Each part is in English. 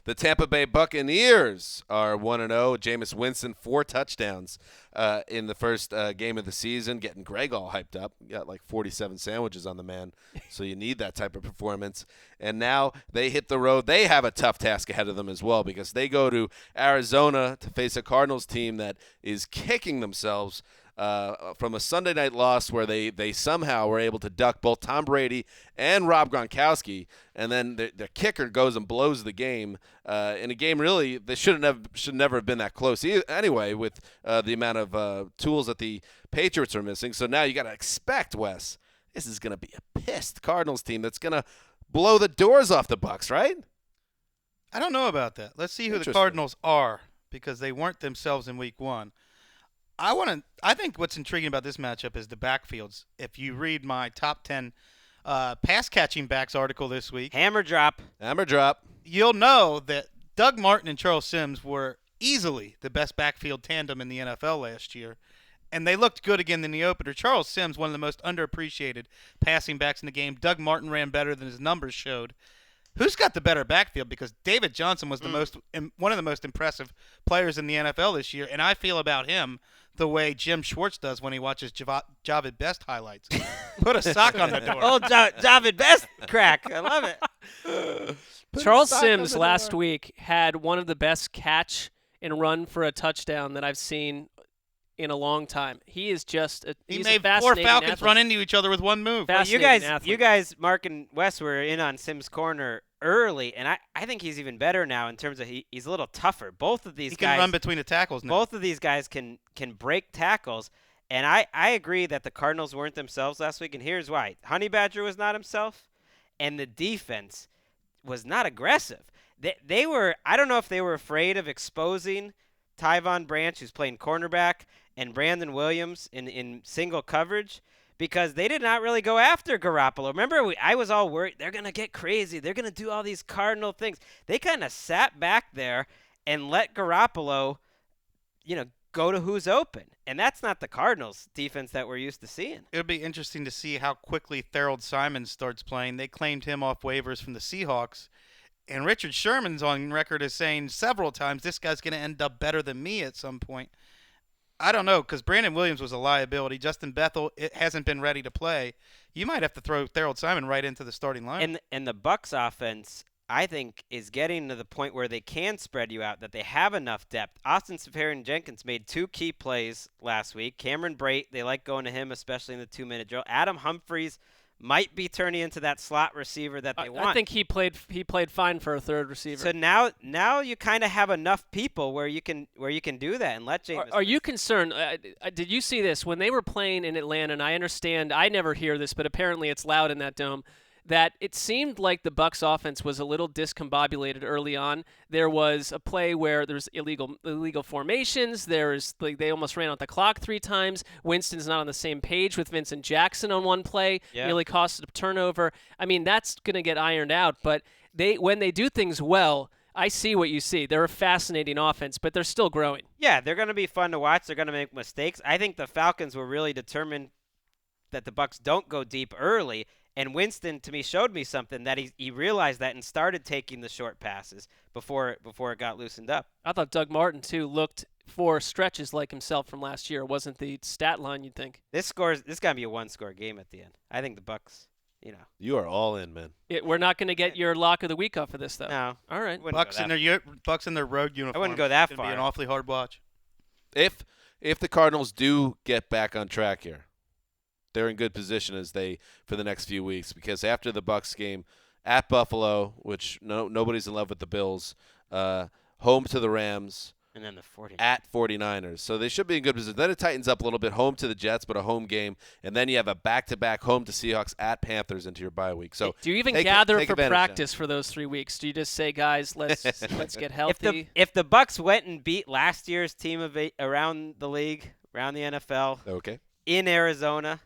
The Tampa Bay Buccaneers are 1-0. Jameis Winston, 4 touchdowns in the first game of the season, getting Greg all hyped up. Got like 47 sandwiches on the man, so you need that type of performance. And now they hit the road. They have a tough task ahead of them as well because they go to Arizona to face a Cardinals team that is kicking themselves from a Sunday night loss where they somehow were able to duck both Tom Brady and Rob Gronkowski, and then the kicker goes and blows the game in a game really that should never have been that close anyway with the amount of tools that the Patriots are missing. So now you got to expect, Wes, this is going to be a pissed Cardinals team that's going to blow the doors off the Bucs, right? I don't know about that. Let's see who the Cardinals are because they weren't themselves in Week 1. I think what's intriguing about this matchup is the backfields. If you read my top 10 pass catching backs article this week, hammer drop, you'll know that Doug Martin and Charles Sims were easily the best backfield tandem in the NFL last year, and they looked good again in the opener. Charles Sims, one of the most underappreciated passing backs in the game. Doug Martin ran better than his numbers showed. Who's got the better backfield? Because David Johnson was one of the most impressive players in the NFL this year, and I feel about him the way Jim Schwartz does when he watches Javid Best highlights. Put a sock on the door. Oh, Javid Best crack. I love it. Charles Sims last week had one of the best catch and run for a touchdown that I've seen in a long time. He is just he made 4 Falcons athlete. run into each other with one move. Well, you guys, Mark and Wes were in on Sims' corner early, and I think he's even better now in terms of he's a little tougher. Both of these guys can run between the tackles now. Both of these guys can break tackles, and I agree that the Cardinals weren't themselves last week, and here's why. Honey Badger was not himself, and the defense was not aggressive. They were – I don't know if they were afraid of exposing Tyvon Branch, who's playing cornerback, and Brandon Williams in single coverage, because they did not really go after Garoppolo. Remember, I was all worried they're going to get crazy. They're going to do all these Cardinal things. They kind of sat back there and let Garoppolo, go to who's open. And that's not the Cardinals defense that we're used to seeing. It'll be interesting to see how quickly Thurald Simons starts playing. They claimed him off waivers from the Seahawks. And Richard Sherman's on record as saying several times, this guy's going to end up better than me at some point. I don't know, because Brandon Williams was a liability. Justin Bethel hasn't been ready to play. You might have to throw Thurald Simon right into the starting line. And the Bucs offense, I think, is getting to the point where they can spread you out, that they have enough depth. Austin Seferian-Jenkins made 2 key plays last week. Cameron Brate, they like going to him, especially in the 2-minute drill. Adam Humphries might be turning into that slot receiver that they want. I think he played fine for a third receiver. So now you kind of have enough people where you can do that and let Jameis. Are you concerned? Did you see this when they were playing in Atlanta? And I understand, I never hear this, but apparently it's loud in that dome. That it seemed like the Bucs offense was a little discombobulated early on. There was a play where there's illegal formations. They almost ran out the clock 3 times. Winston's not on the same page with Vincent Jackson on one play. Yeah. Nearly cost a turnover. I mean, that's going to get ironed out. But when they do things well, I see what you see. They're a fascinating offense, but they're still growing. Yeah, they're going to be fun to watch. They're going to make mistakes. I think the Falcons were really determined that the Bucs don't go deep early. And Winston, to me, showed me something that he realized that and started taking the short passes before it got loosened up. I thought Doug Martin, too, looked for stretches like himself from last year. It wasn't the stat line you'd think. This got to be a 1-score game at the end. I think the Bucs, You are all in, man. We're not going to get your lock of the week off of this, though. No. All right. Bucs in their road uniform. I wouldn't go that far. It's far. going to be an awfully hard watch. If the Cardinals do get back on track here, they're in good position for the next few weeks, because after the Bucs game at Buffalo, which nobody's in love with the Bills, home to the Rams, and then the 49ers. At 49ers. So they should be in good position. Then it tightens up a little bit, home to the Jets, but a home game, and then you have a back-to-back home to Seahawks at Panthers into your bye week. So do you even gather for practice for those 3 weeks? Do you just say, guys, let's get healthy? If the Bucs went and beat last year's team of 8 around the league, around the NFL, in Arizona,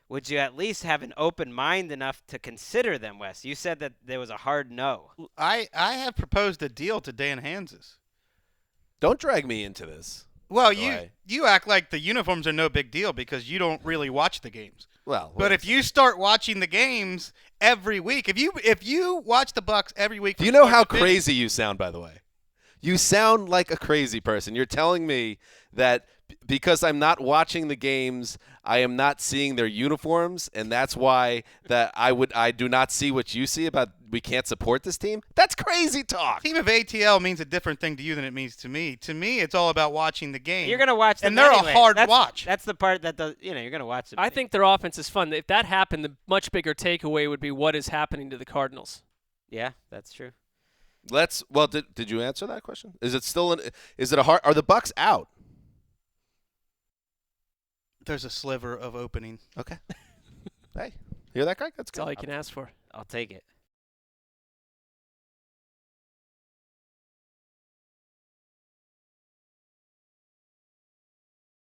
would you at least have an open mind enough to consider them, Wes? You said that there was a hard no. I have proposed a deal to Dan Hanses. Don't drag me into this. Well, you act like the uniforms are no big deal because you don't really watch the games. Well, But if you start watching the games every week, if you watch the Bucks every week, do you know how crazy you sound? By the way, you sound like a crazy person. You're telling me that because I'm not watching the games, I am not seeing their uniforms, and that's why that I do not see what you see about we can't support this team. That's crazy talk. Team of ATL means a different thing to you than it means to me. To me, it's all about watching the game. You're gonna watch them, and they're anyways. a hard That's, watch. That's the part that does. You're gonna watch them. I think their offense is fun. If that happened, the much bigger takeaway would be what is happening to the Cardinals. Yeah, that's true. Did you answer that question? Is it still is it a hard? Are the Bucks out? There's a sliver of opening. Okay. Hey, hear that, Greg? That's That's all good. you can ask for. I'll take it.